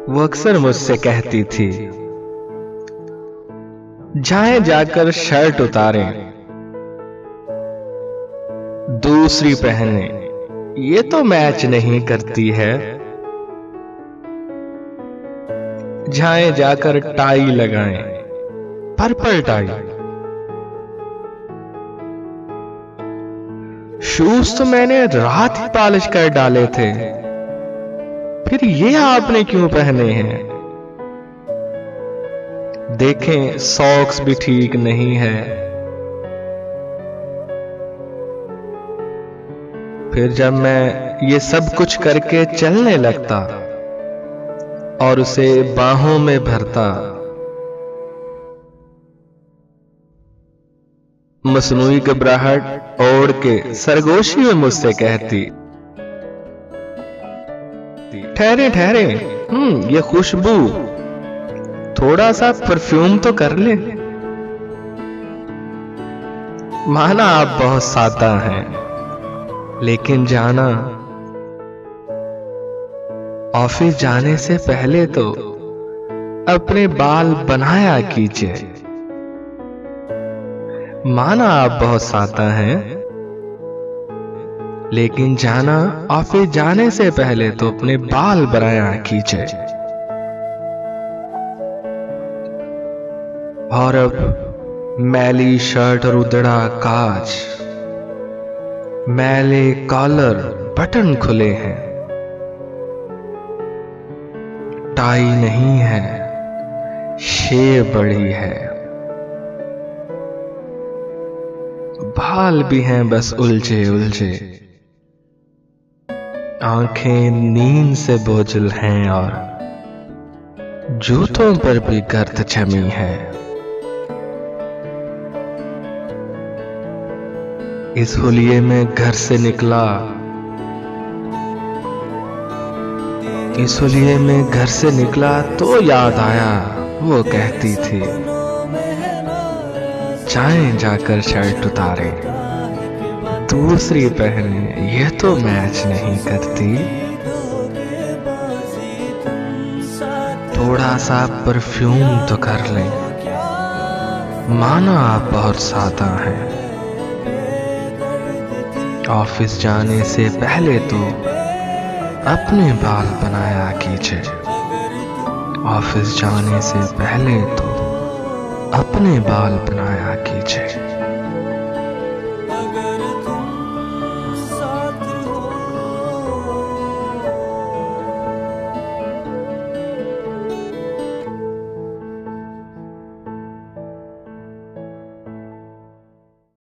वो अक्सर मुझसे कहती थी, जाएं जाकर शर्ट उतारें, दूसरी पहने, ये तो मैच नहीं करती है। जाएं जाकर टाई लगाएं, पर्पल टाई। शूज तो मैंने रात ही पॉलिश कर डाले थे, फिर ये आपने क्यों पहने हैं? देखें सॉक्स भी ठीक नहीं है। फिर जब मैं ये सब कुछ करके चलने लगता और उसे बाहों में भरता, मसनूई घबराहट ओढ़ के सरगोशी में मुझसे कहती, ठहरे ठहरे, ये खुशबू, थोड़ा सा परफ्यूम तो कर ले। माना आप बहुत सादा हैं, लेकिन जाना, ऑफिस जाने से पहले तो अपने बाल बनाया कीजिए। माना आप बहुत सादा हैं, लेकिन जाना, ऑफिस जाने से पहले तो अपने बाल बनाया कीजिए। और अब मैली शर्ट और उधड़ा काज, मैले कॉलर बटन खुले हैं, टाई नहीं है, शेव बड़ी है, बाल भी हैं बस उलझे उलझे, आंखें नींद से बोझल हैं और जूतों पर भी गर्द जमी है। इस हुलिये में घर से निकला, इस हुलिये में घर से निकला तो याद आया वो कहती थी, जाएं जाकर शर्ट उतारे, दूसरी पहने, ये तो मैच नहीं करती। थोड़ा सा परफ्यूम तो कर लें, माना आप बहुत सादा हैं। ऑफिस जाने से पहले तो अपने बाल बनाया कीजिए। ऑफिस जाने से पहले तो अपने बाल बनाया कीजिए।